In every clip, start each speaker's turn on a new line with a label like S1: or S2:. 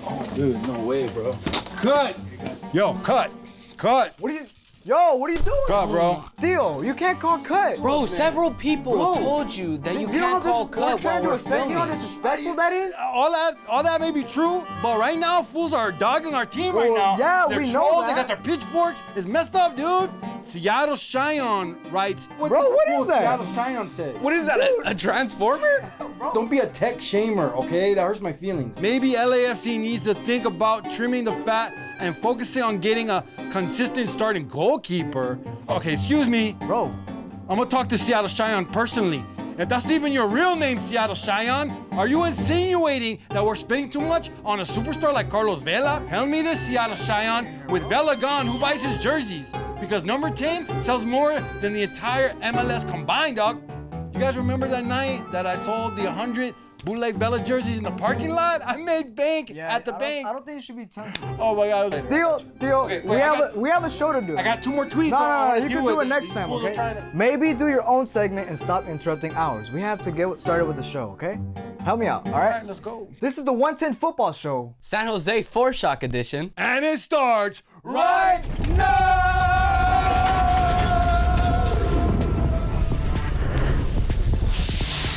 S1: Oh, dude, no way, bro. Cut! Yo, cut!
S2: What are you doing?
S1: Cut, bro.
S2: Theo, you can't call cut.
S3: Bro, several people told you that you can't call cut while we're filming.
S2: You know how disrespectful that is?
S1: All that may be true, but right now, fools are dogging our team right now.
S2: Yeah,
S1: They're
S2: we know
S1: trolls,
S2: that.
S1: They got their pitchforks. It's messed up, dude. Seattle Cheyenne writes.
S2: Bro, what is that?
S1: Seattle Cheyenne said.
S3: What is that, a transformer?
S4: Don't be a tech shamer, okay? That hurts my feelings.
S1: Maybe LAFC needs to think about trimming the fat and focusing on getting a consistent starting goalkeeper. Okay, excuse me.
S2: Bro.
S1: I'm gonna talk to Seattle Cheyenne personally. If that's even your real name, Seattle Cheyenne, are you insinuating that we're spending too much on a superstar like Carlos Vela? Tell me this, Seattle Cheyenne. With Vela gone, who buys his jerseys? Because number 10 sells more than the entire MLS combined, dog. You guys remember that night that I sold the 100 bootleg Vela jerseys in the parking lot? I made bank at the bank.
S2: I don't think you should be telling me.
S1: Oh my God.
S2: Theo,
S1: Okay,
S2: we have a show to do.
S1: I got 2 more tweets.
S2: No, you can do it next time, okay? Maybe do your own segment and stop interrupting ours. We have to get started with the show, okay? Help me out, all right?
S1: All right, let's go.
S2: This is the 110 Football Show.
S3: San Jose Forshock edition.
S1: And it starts right now!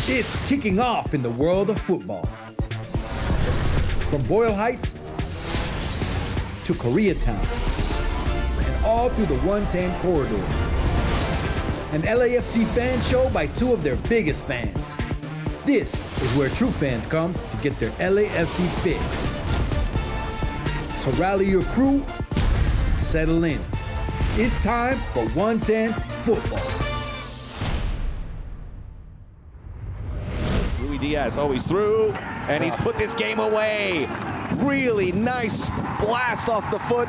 S5: It's kicking off in the world of football. From Boyle Heights to Koreatown and all through the 110 corridor. An LAFC fan show by 2 of their biggest fans. This is where true fans come to get their LAFC fix. So rally your crew and settle in. It's time for 110 football.
S6: Diaz always through, and he's put this game away. Really nice blast off the foot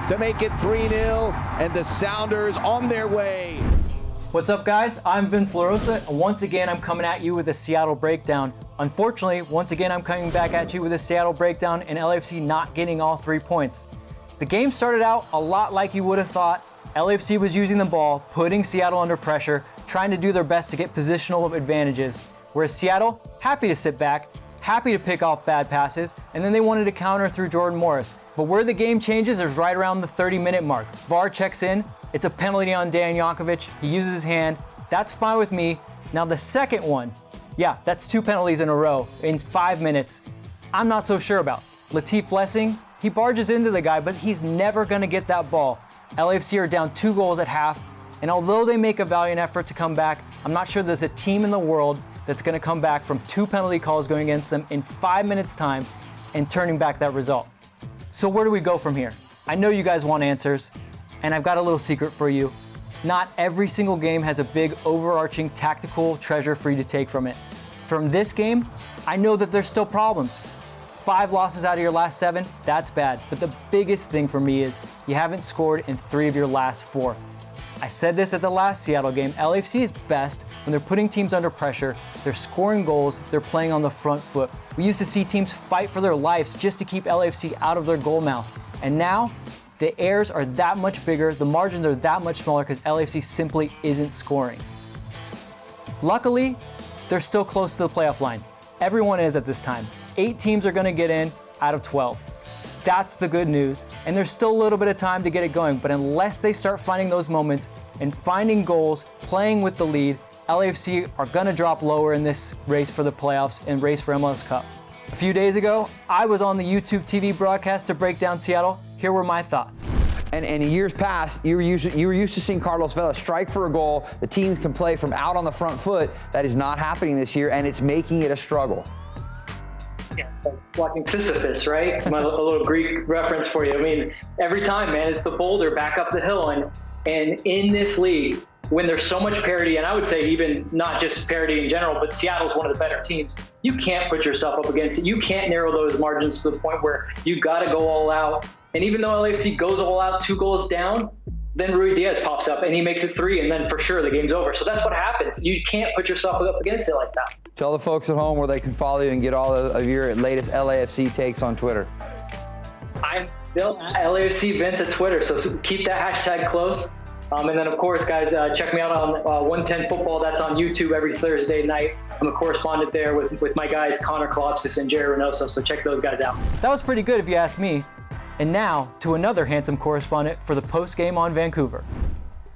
S6: to make it 3-0, and the Sounders on their way.
S7: What's up, guys? I'm Vince LaRosa, and once again, I'm coming at you with a Seattle breakdown. Unfortunately, once again, I'm coming back at you with a Seattle breakdown and LAFC not getting all 3 points. The game started out a lot like you would have thought. LAFC was using the ball, putting Seattle under pressure, trying to do their best to get positional advantages. Whereas Seattle, happy to sit back, happy to pick off bad passes, and then they wanted to counter through Jordan Morris. But where the game changes is right around the 30-minute mark. VAR checks in, it's a penalty on Dejan Jankovic, he uses his hand, that's fine with me. Now the second one, yeah, that's 2 penalties in a row in 5 minutes. I'm not so sure about. Latif Blessing, he barges into the guy, but he's never gonna get that ball. LAFC are down 2 goals at half, and although they make a valiant effort to come back, I'm not sure there's a team in the world that's going to come back from 2 penalty calls going against them in 5 minutes time and turning back that result. So where do we go from here? I know you guys want answers, and I've got a little secret for you. Not every single game has a big overarching tactical treasure for you to take from it. From this game, I know that there's still problems. 5 losses out of your last 7, that's bad. But the biggest thing for me is you haven't scored in 3 of your last 4. I said this at the last Seattle game, LAFC is best when they're putting teams under pressure, they're scoring goals, they're playing on the front foot. We used to see teams fight for their lives just to keep LAFC out of their goal mouth. And now, the errors are that much bigger, the margins are that much smaller because LAFC simply isn't scoring. Luckily, they're still close to the playoff line. Everyone is at this time. 8 teams are gonna get in out of 12. That's the good news, and there's still a little bit of time to get it going, but unless they start finding those moments and finding goals, playing with the lead, LAFC are gonna drop lower in this race for the playoffs and race for MLS Cup. A few days ago, I was on the YouTube TV broadcast to break down Seattle. Here were my thoughts.
S8: And in years past, you were used to seeing Carlos Vela strike for a goal. The teams can play from out on the front foot. That is not happening this year, and it's making it a struggle.
S9: Yeah, watching Sisyphus, right? A little Greek reference for you. I mean, every time, man, it's the boulder back up the hill. And in this league, when there's so much parity, and I would say even not just parity in general, but Seattle's one of the better teams, you can't put yourself up against it. You can't narrow those margins to the point where you got to go all out. And even though LAFC goes all out 2 goals down, then Rui Diaz pops up and he makes it 3, and then for sure the game's over. So that's what happens. You can't put yourself up against it like that.
S8: Tell the folks at home where they can follow you and get all of your latest LAFC takes on Twitter.
S9: I'm still at LAFC Vince at Twitter, so keep that hashtag close. And then, of course, guys, check me out on 110 Football. That's on YouTube every Thursday night. I'm a correspondent there with my guys, Connor Kolopsis and Jerry Reynoso, so check those guys out.
S7: That was pretty good if you ask me. And now to another handsome correspondent for the post-game on Vancouver.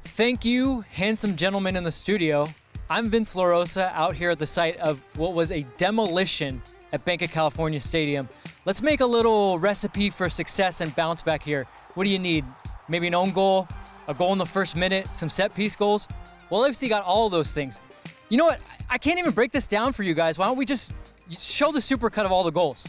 S7: Thank you, handsome gentlemen in the studio. I'm Vince LaRosa out here at the site of what was a demolition at Banc of California Stadium. Let's make a little recipe for success and bounce back here. What do you need? Maybe an own goal, a goal in the first minute, some set piece goals? Well, LAFC got all of those things. You know what? I can't even break this down for you guys. Why don't we just show the supercut of all the goals?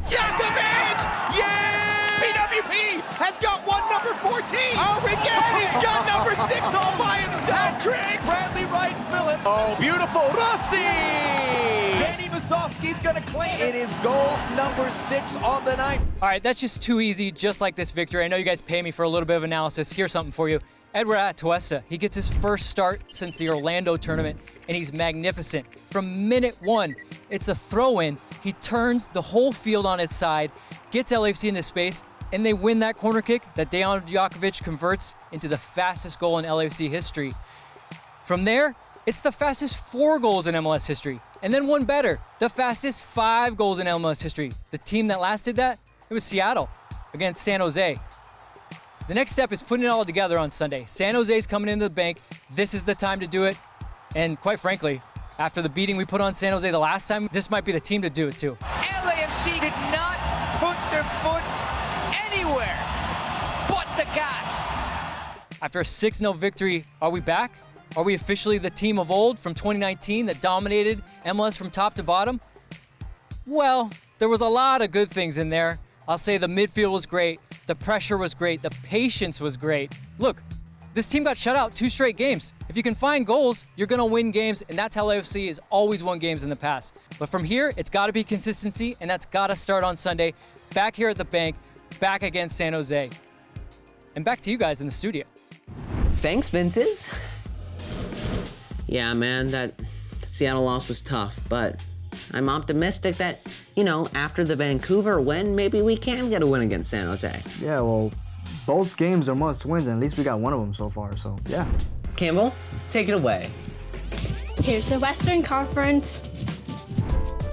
S6: Yakovich! Yeah! BWP has got one number 14. Oh, again, he's got number 6 all by himself. Trick, Bradley Wright, Phillips. Oh, beautiful. Rossi! Danny Musovski's going to claim it is goal number 6 on the night.
S7: All right, that's just too easy, just like this victory. I know you guys pay me for a little bit of analysis. Here's something for you. Edward Atuesta, he gets his first start since the Orlando tournament, and he's magnificent. From minute 1, it's a throw-in. He turns the whole field on its side, gets LAFC into space, and they win that corner kick that Dejan Jakovic converts into the fastest goal in LAFC history. From there, it's the fastest 4 goals in MLS history. And then one better, the fastest 5 goals in MLS history. The team that last did that, it was Seattle against San Jose. The next step is putting it all together on Sunday. San Jose's coming into the bank. This is the time to do it. And quite frankly, after the beating we put on San Jose the last time, this might be the team to do it too.
S3: LAFC did not put their foot anywhere but the gas.
S7: After a 6-0 victory, are we back? Are we officially the team of old from 2019 that dominated MLS from top to bottom? Well, there was a lot of good things in there. I'll say the midfield was great, the pressure was great, the patience was great. Look, this team got shut out 2 straight games. If you can find goals, you're gonna win games, and that's how LAFC has always won games in the past. But from here, it's gotta be consistency, and that's gotta start on Sunday, back here at the bank, back against San Jose. And back to you guys in the studio.
S3: Thanks, Vince's. Yeah, man, that Seattle loss was tough, but I'm optimistic that, you know, after the Vancouver win, maybe we can get a win against San Jose.
S2: Yeah, well, both games are must wins, and at least we got one of them so far, so yeah.
S3: Campbell, take it away.
S10: Here's the Western Conference.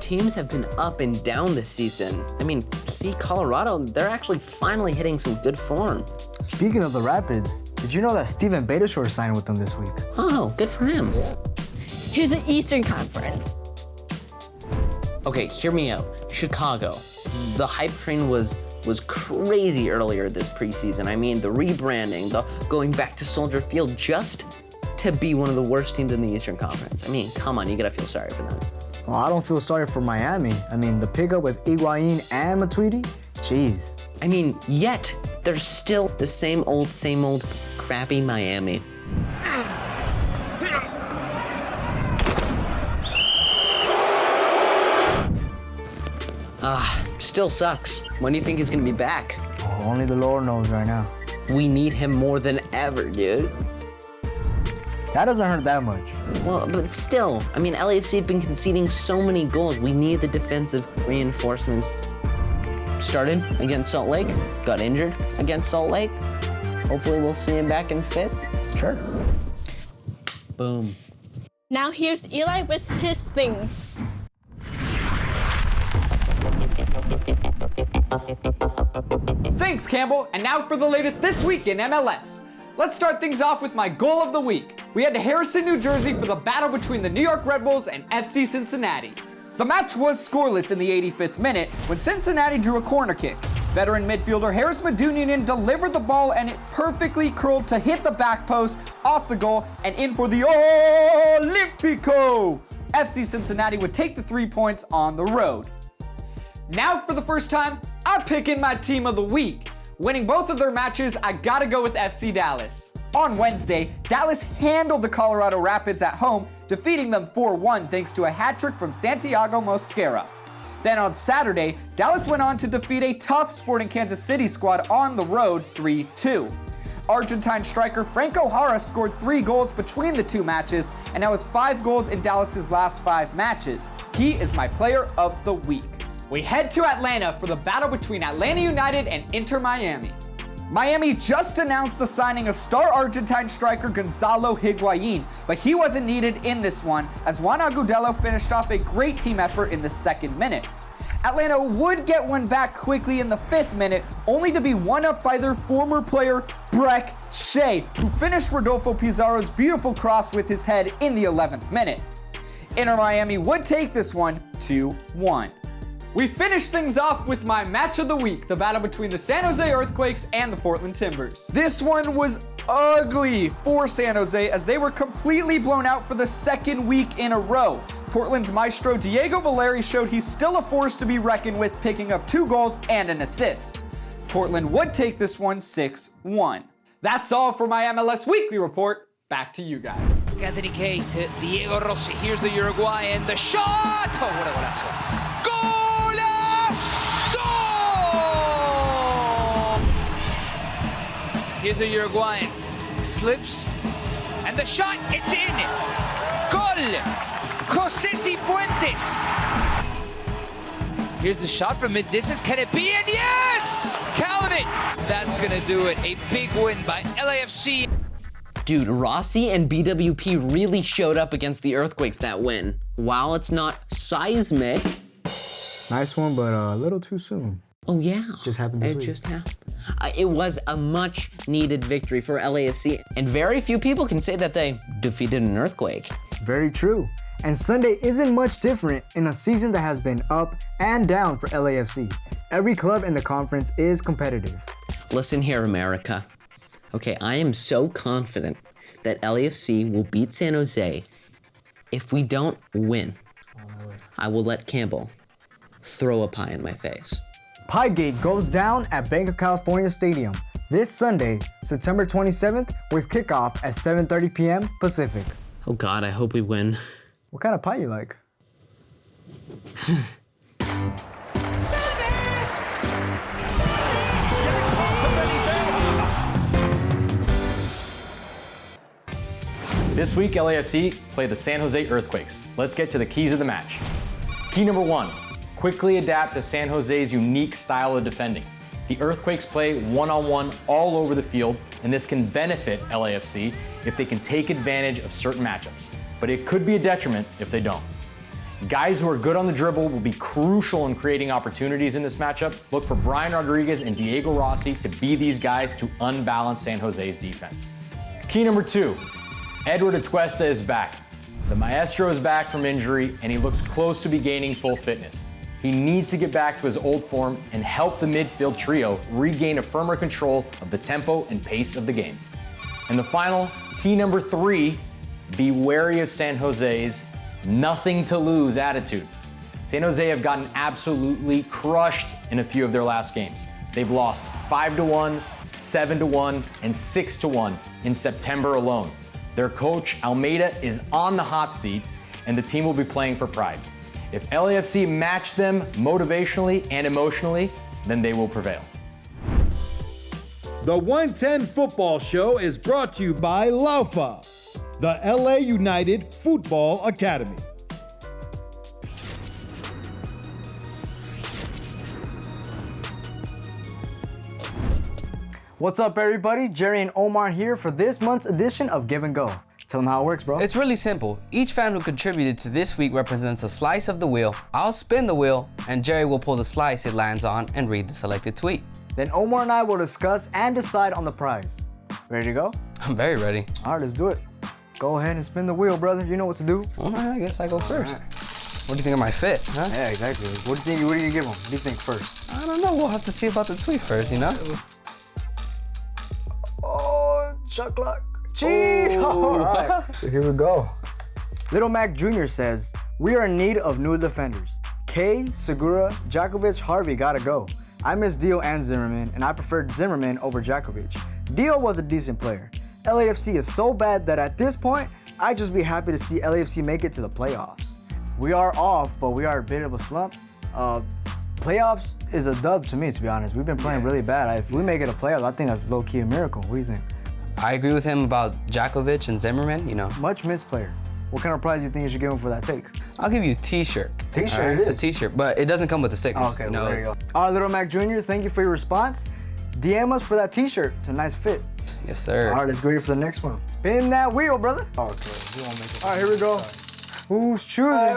S3: Teams have been up and down this season. I mean, see Colorado, they're actually finally hitting some good form.
S2: Speaking of the Rapids, did you know that Steven Beitashour signed with them this week?
S3: Oh, good for him.
S10: Here's the Eastern Conference.
S3: Okay, hear me out. Chicago. The hype train was crazy earlier this preseason. I mean, the rebranding, the going back to Soldier Field just to be one of the worst teams in the Eastern Conference. I mean, come on, you gotta feel sorry for them.
S2: Well, I don't feel sorry for Miami. I mean, the pickup with Higuain and Matuidi, jeez.
S3: I mean, yet they're still the same old crappy Miami. Still sucks. When do you think he's gonna be back?
S2: Oh, only the Lord knows right now.
S3: We need him more than ever, dude.
S2: That doesn't hurt that much.
S3: Well, but still, I mean, LAFC have been conceding so many goals. We need the defensive reinforcements. Started against Salt Lake, got injured against Salt Lake. Hopefully we'll see him back and fit.
S2: Sure.
S3: Boom.
S10: Now here's Eli with his thing.
S11: Thanks, Campbell. And now for the latest this week in MLS. Let's start things off with my goal of the week. We head to Harrison, New Jersey for the battle between the New York Red Bulls and FC Cincinnati. The match was scoreless in the 85th minute when Cincinnati drew a corner kick. Veteran midfielder Harris Medunjanin delivered the ball and it perfectly curled to hit the back post, off the goal, and in for the Olympico. FC Cincinnati would take the 3 points on the road. Now for the first time, I'm picking my team of the week. Winning both of their matches, I gotta go with FC Dallas. On Wednesday, Dallas handled the Colorado Rapids at home, defeating them 4-1 thanks to a hat trick from Santiago Mosquera. Then on Saturday, Dallas went on to defeat a tough Sporting Kansas City squad on the road 3-2. Argentine striker Franco Jara scored 3 goals between the 2 matches, and now has 5 goals in Dallas's last 5 matches. He is my player of the week. We head to Atlanta for the battle between Atlanta United and Inter Miami. Miami just announced the signing of star Argentine striker Gonzalo Higuain, but he wasn't needed in this one as Juan Agudelo finished off a great team effort in the 2nd minute. Atlanta would get one back quickly in the 5th minute, only to be one up by their former player, Breck Shea, who finished Rodolfo Pizarro's beautiful cross with his head in the 11th minute. Inter Miami would take this one 2-1. We finished things off with my match of the week, the battle between the San Jose Earthquakes and the Portland Timbers. This one was ugly for San Jose as they were completely blown out for the 2nd week in a row. Portland's maestro Diego Valeri showed he's still a force to be reckoned with, picking up 2 goals and an assist. Portland would take this one 6-1. That's all for my MLS Weekly Report. Back to you guys.
S12: Anthony K to Diego Rossi. Here's the Uruguayan. The shot! Oh, what a golazo. Here's a Uruguayan, slips, and the shot, it's in! Goal! José Cifuentes! Here's the shot from mid-distance, can it be? And yes! Count it! That's gonna do it, a big win by LAFC.
S3: Dude, Rossi and BWP really showed up against the Earthquakes that win. While it's not seismic.
S2: Nice one, but a little too soon.
S3: Oh yeah.
S2: Just happened this
S3: It
S2: week.
S3: just happened. It was a much needed victory for LAFC, and very few people can say that they defeated an earthquake.
S2: Very true. And Sunday isn't much different in a season that has been up and down for LAFC. Every club in the conference is competitive.
S3: Listen here, America. Okay, I am so confident that LAFC will beat San Jose. If we don't win, I will let Campbell throw a pie in my face.
S2: Piegate goes down at Bank of California Stadium this Sunday, September 27th, with kickoff at 7:30 p.m. Pacific.
S3: Oh God, I hope we win.
S2: What kind of pie you like?
S13: This week, LAFC play the San Jose Earthquakes. Let's get to the keys of the match. Key number 1, quickly adapt to San Jose's unique style of defending. The Earthquakes play one-on-one all over the field, and this can benefit LAFC if they can take advantage of certain matchups, but it could be a detriment if they don't. Guys who are good on the dribble will be crucial in creating opportunities in this matchup. Look for Brian Rodriguez and Diego Rossi to be these guys to unbalance San Jose's defense. Key number 2, Edward Atuesta is back. The maestro is back from injury, and he looks close to be gaining full fitness. He needs to get back to his old form and help the midfield trio regain a firmer control of the tempo and pace of the game. And the final, key number 3, be wary of San Jose's nothing to lose attitude. San Jose have gotten absolutely crushed in a few of their last games. They've lost 5-1, 7-1, and 6-1 in September alone. Their coach, Almeida, is on the hot seat, and the team will be playing for pride. If LAFC match them motivationally and emotionally, then they will prevail.
S5: The 110 Football Show is brought to you by LAFC, the LA United Football Academy.
S2: What's up, everybody? Jerry and Omar here for this month's edition of Give and Go. Tell them how it works, bro.
S14: It's really simple. Each fan who contributed to this week represents a slice of the wheel. I'll spin the wheel, and Jerry will pull the slice it lands on and read the selected tweet.
S2: Then Omar and I will discuss and decide on the prize. Ready to go?
S14: I'm very ready.
S2: All right, let's do it. Go ahead and spin the wheel, brother. You know what to do.
S14: All right, I guess I go first. Right. What do you think of my fit, huh?
S2: Yeah, exactly. What do you give him? What do you think first?
S14: I don't know. We'll have to see about the tweet first, you know?
S2: Oh, shot clock. Jeez. All right. So here we go. Little Mac Jr. says, we are in need of new defenders. K, Segura, Djakovic, Harvey gotta go. I miss Dio and Zimmerman, and I preferred Zimmerman over Djakovic. Dio was a decent player. LAFC is so bad that at this point, I'd just be happy to see LAFC make it to the playoffs. We are off, but we are a bit of a slump. Playoffs is a dub to me, to be honest. We've been playing really bad. If we make it a playoff, I think that's low-key a miracle. What do you think?
S14: I agree with him about Djakovic and Zimmerman, you know.
S2: Much missed player. What kind of prize do you think you should give him for that take?
S14: I'll give you a t-shirt.
S2: T-shirt,
S14: right?
S2: it is?
S14: A t-shirt, but it doesn't come with the sticker.
S2: Oh, okay, well, there you go. All right, Little Mac Jr., thank you for your response. DM us for that t-shirt. It's a nice fit.
S14: Yes, sir.
S2: All right, let's go here for the next one. Spin that wheel, brother. Okay, we won't make it. All right, here we go. Who's choosing?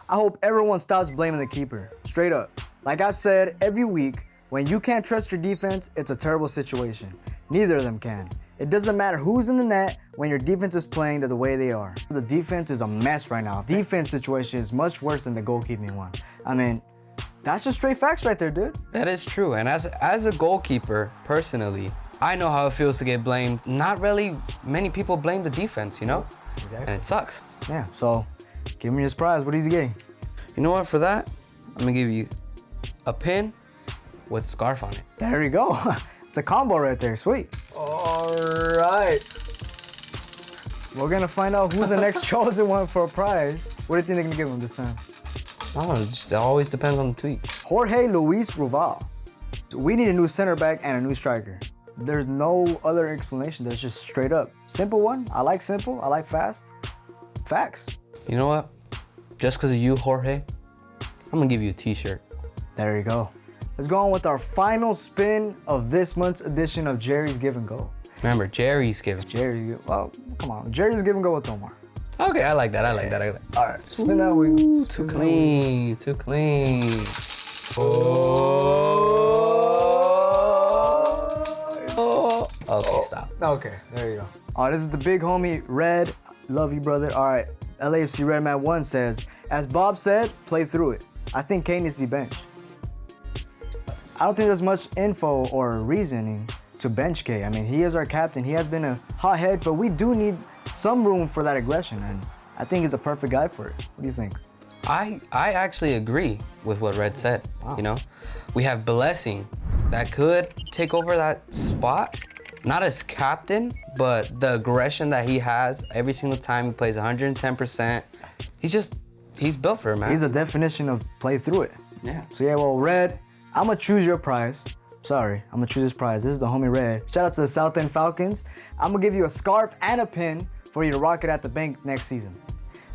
S2: I hope everyone stops blaming the keeper. Straight up. Like I've said every week, when you can't trust your defense, it's a terrible situation. Neither of them can. It doesn't matter who's in the net when your defense is playing the way they are. The defense is a mess right now. Defense situation is much worse than the goalkeeping one. I mean, that's just straight facts right there, dude.
S14: That is true. And as a goalkeeper, personally, I know how it feels to get blamed. Not really many people blame the defense, you know?
S2: Exactly.
S14: And it sucks.
S2: Yeah, so give him his prize. What is he getting?
S14: You know what, for that, I'm gonna give you a pin with a scarf on it.
S2: There you go. It's a combo right there. Sweet. All right. We're gonna find out who's the next chosen one for a prize. What do you think they're gonna give him this time?
S14: I don't know, it always depends on the tweet.
S2: Jorge Luis Ruval. We need a new center back and a new striker. There's no other explanation. That's just straight up. Simple one. I like simple. I like fast. Facts.
S14: You know what? Just because of you, Jorge, I'm gonna give you a t-shirt.
S2: There you go. Let's go on with our final spin of this month's edition of Jerry's Give and Go.
S14: Remember, Jerry's Give.
S2: Well, come on. Jerry's Give and Go with Omar.
S14: Okay, I like that. All
S2: right, spin that wheel.
S14: Too clean. Oh. Okay, stop.
S2: Okay, there you go. All right, this is the big homie, Red. Love you, brother. All right, LAFC Redman 1 says, as Bob said, play through it. I think Kane needs to be benched. I don't think there's much info or reasoning to bench K. I mean, he is our captain. He has been a hothead, but we do need some room for that aggression, and I think he's a perfect guy for it. What do you think?
S14: I actually agree with what Red said.
S2: Wow.
S14: You know, we have Blessing that could take over that spot, not as captain, but the aggression that he has every single time he plays 110%. He's built for it, man.
S2: He's a definition of play through it.
S14: Yeah.
S2: So yeah, well, Red, I'm gonna choose your prize. Sorry, I'm gonna choose this prize. This is the homie Red. Shout out to the South End Falcons. I'm gonna give you a scarf and a pin for you to rock it at the bank next season.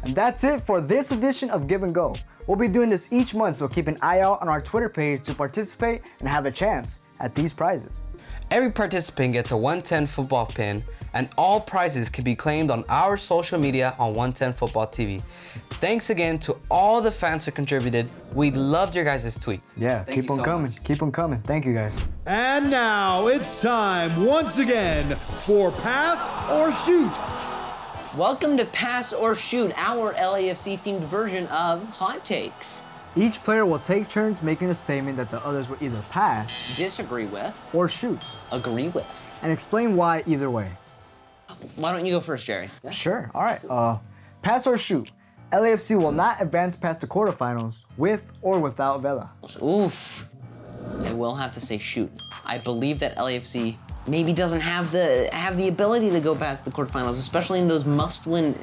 S2: And that's it for this edition of Give and Go. We'll be doing this each month, so keep an eye out on our Twitter page to participate and have a chance at these prizes.
S14: Every participant gets a 110 football pin, and all prizes can be claimed on our social media on 110 Football TV. Thanks again to all the fans who contributed. We loved your guys' tweets.
S2: Yeah, keep on coming. Keep on coming. Thank you, guys.
S5: And now it's time once again for Pass or Shoot.
S3: Welcome to Pass or Shoot, our LAFC themed version of Hot Takes.
S2: Each player will take turns making a statement that the others will either pass,
S3: disagree with,
S2: or shoot,
S3: agree with,
S2: and explain why either way.
S3: Why don't you go first, Jerry?
S2: Yeah. Sure. All right. Pass or shoot. LAFC will not advance past the quarterfinals with or without Vela.
S3: Oof. I will have to say shoot. I believe that LAFC maybe doesn't have the ability to go past the quarterfinals, especially in those must-win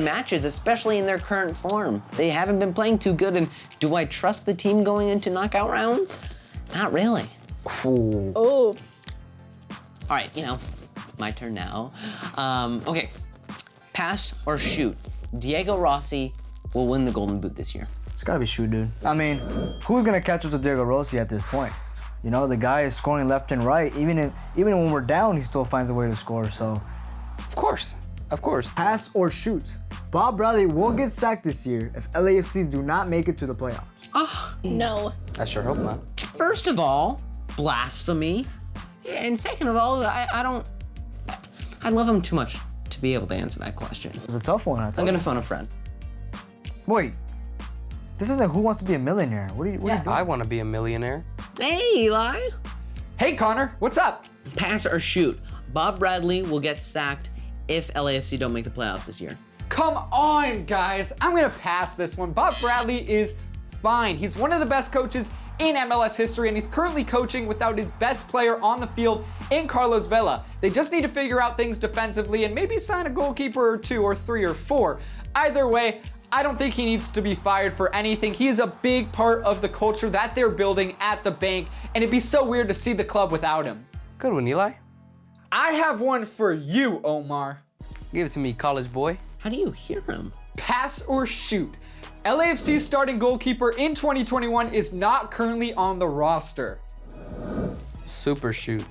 S3: matches, especially in their current form. They haven't been playing too good, and do I trust the team going into knockout rounds? Not really.
S2: Ooh.
S10: Oh.
S3: All right, my turn now. Okay, pass or shoot. Diego Rossi will win the Golden Boot this year.
S2: It's gotta be shoot, dude. I mean, who's gonna catch up to Diego Rossi at this point? You know, the guy is scoring left and right. Even when we're down, he still finds a way to score, so.
S14: Of course.
S2: Pass or shoot. Bob Bradley will get sacked this year if LAFC do not make it to the playoffs.
S10: No.
S14: I sure hope not.
S3: First of all, blasphemy. And second of all, I love him too much to be able to answer that question.
S2: It's a tough one.
S3: I'm gonna phone a friend.
S2: Wait, this isn't Who Wants to Be a Millionaire. What are you doing?
S14: I want to be a millionaire.
S3: Hey, Eli.
S11: Hey, Connor, what's up?
S3: Pass or shoot. Bob Bradley will get sacked if LAFC don't make the playoffs this year.
S11: Come on, guys. I'm gonna pass this one. Bob Bradley is fine. He's one of the best coaches in MLS history, and he's currently coaching without his best player on the field in Carlos Vela. They just need to figure out things defensively and maybe sign a goalkeeper or 2 or 3 or 4. Either way, I don't think he needs to be fired for anything. He is a big part of the culture that they're building at the bank, and it'd be so weird to see the club without him.
S14: Good one, Eli.
S11: I have one for you, Omar.
S14: Give it to me, college boy.
S3: How do you hear him?
S11: Pass or shoot. LAFC's starting goalkeeper in 2021 is not currently on the roster.
S14: Super shoot.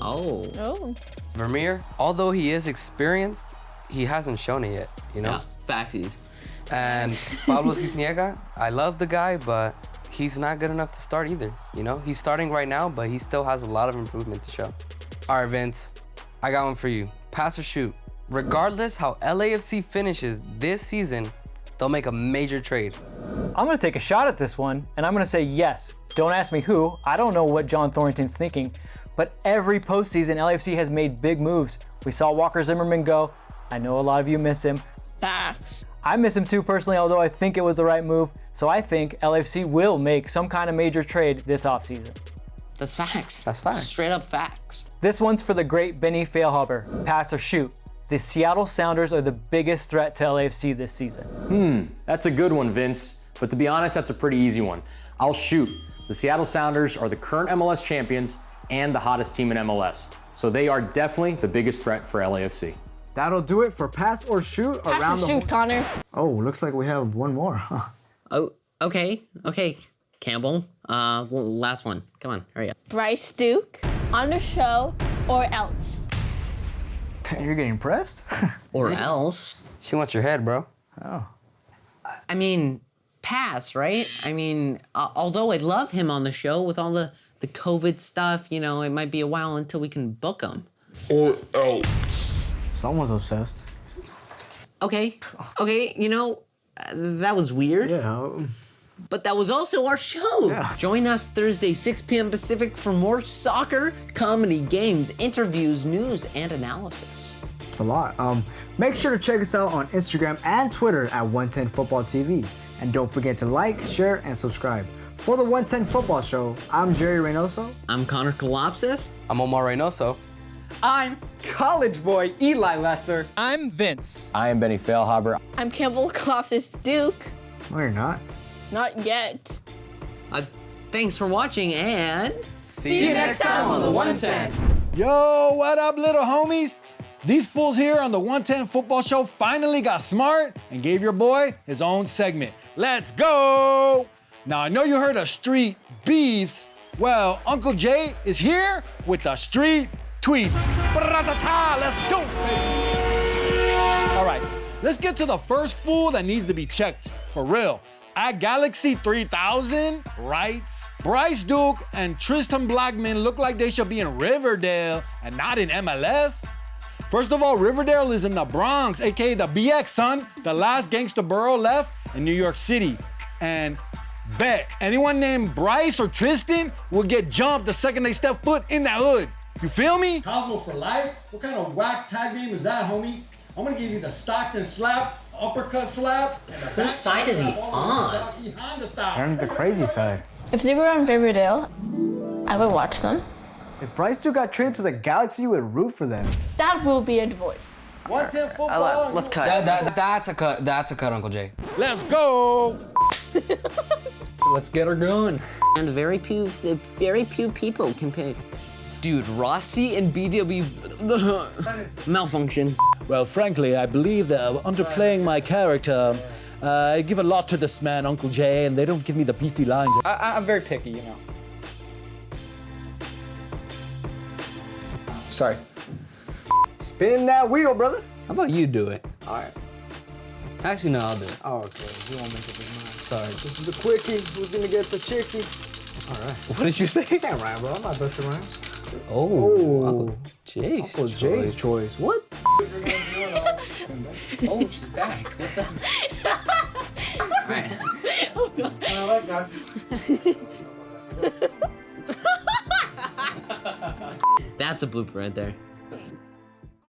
S10: Oh.
S14: Vermeer, although he is experienced, he hasn't shown it yet, you know?
S3: Yeah, factsies.
S14: And Pablo Cisniega, I love the guy, but he's not good enough to start either, you know? He's starting right now, but he still has a lot of improvement to show. All right, Vince, I got one for you. Pass or shoot. Regardless how LAFC finishes this season, they'll make a major trade.
S7: I'm gonna take a shot at this one, and I'm gonna say yes. Don't ask me who. I don't know what John Thornton's thinking, but every postseason, LAFC has made big moves. We saw Walker Zimmerman go. I know a lot of you miss him.
S10: Facts.
S7: I miss him too personally, although I think it was the right move. So I think LAFC will make some kind of major trade this offseason.
S3: That's facts.
S14: That's facts.
S3: Straight up facts.
S7: This one's for the great Benny Feilhaber. Pass or shoot. The Seattle Sounders are the biggest threat to LAFC this season.
S13: That's a good one, Vince. But to be honest, that's a pretty easy one. I'll shoot. The Seattle Sounders are the current MLS champions and the hottest team in MLS. So they are definitely the biggest threat for LAFC.
S2: That'll do it for pass or shoot around
S10: Pass or
S2: the
S10: shoot, Connor.
S2: Oh, looks like we have one more, huh?
S3: Oh, okay. Campbell, last one. Come on, hurry up.
S10: Bryce Duke, on the show, or else.
S2: You're getting pressed?
S3: Or else.
S14: She wants your head, bro.
S2: Oh.
S3: I mean, pass, right? I mean, although I'd love him on the show with all the COVID stuff, you know, it might be a while until we can book him.
S2: Or else. Someone's obsessed.
S3: Okay, you know, that was weird.
S2: Yeah.
S3: But that was also our show.
S2: Yeah.
S3: Join us Thursday, 6 p.m. Pacific for more soccer, comedy, games, interviews, news, and analysis.
S2: It's a lot. Make sure to check us out on Instagram and Twitter at 110 Football TV. And don't forget to like, share, and subscribe. For the 110 Football Show, I'm Jerry Reynoso.
S3: I'm Connor Kalopsis.
S14: I'm Omar Reynoso.
S11: I'm college boy Eli Lesser.
S7: I'm Vince.
S13: I am Benny Feilhaber.
S10: I'm Campbell Colossus Duke.
S2: No, you're not.
S10: Not yet.
S3: Thanks for watching and
S10: See you next time on the 110.
S1: Yo, what up, little homies? These fools here on the 110 Football Show finally got smart and gave your boy his own segment. Let's go! Now, I know you heard of street beefs. Well, Uncle Jay is here with the street tweets. Let's go! All right, let's get to the first fool that needs to be checked, for real. At Galaxy 3000 writes, Bryce Duke and Tristan Blackman look like they should be in Riverdale and not in MLS. First of all, Riverdale is in the Bronx, aka the BX, son, the last gangster borough left in New York City. And bet anyone named Bryce or Tristan will get jumped the second they step foot in that hood. You feel me?
S4: Cosmo for life? What kind of whack tag name is that, homie? I'm gonna give you the Stockton slap, uppercut slap, and the
S3: Whose side is he on?
S2: Aaron's the crazy side.
S10: If they were on Riverdale, I would watch them.
S2: If Bryce Duke got traded to the Galaxy, you would root for them.
S10: That will be a voice.
S4: 110 football.
S14: Let's cut. That's a cut. That's a cut, Uncle Jay.
S1: Let's go!
S11: Let's get her going.
S3: And very few people can pick. Dude, Rossi and BW malfunction.
S15: Well, frankly, I believe they're underplaying my character. I give a lot to this man, Uncle Jay, and they don't give me the beefy lines.
S11: I'm very picky, you know. Sorry.
S2: Spin that wheel, brother.
S14: How about you do it?
S2: All right.
S14: Actually, no, I'll do it.
S2: Oh, okay. You won't make up his mind.
S14: Sorry.
S2: This is the quickie. Who's gonna get the chickie? All right.
S14: What did you say?
S2: Can't rhyme, bro. I'm not busting rhymes.
S14: Oh, Uncle Jay's
S2: Uncle Jay's choice. What?
S3: Oh, she's back. What's up? All right.
S10: Oh, God.
S2: I like that.
S3: That's a blooper right there.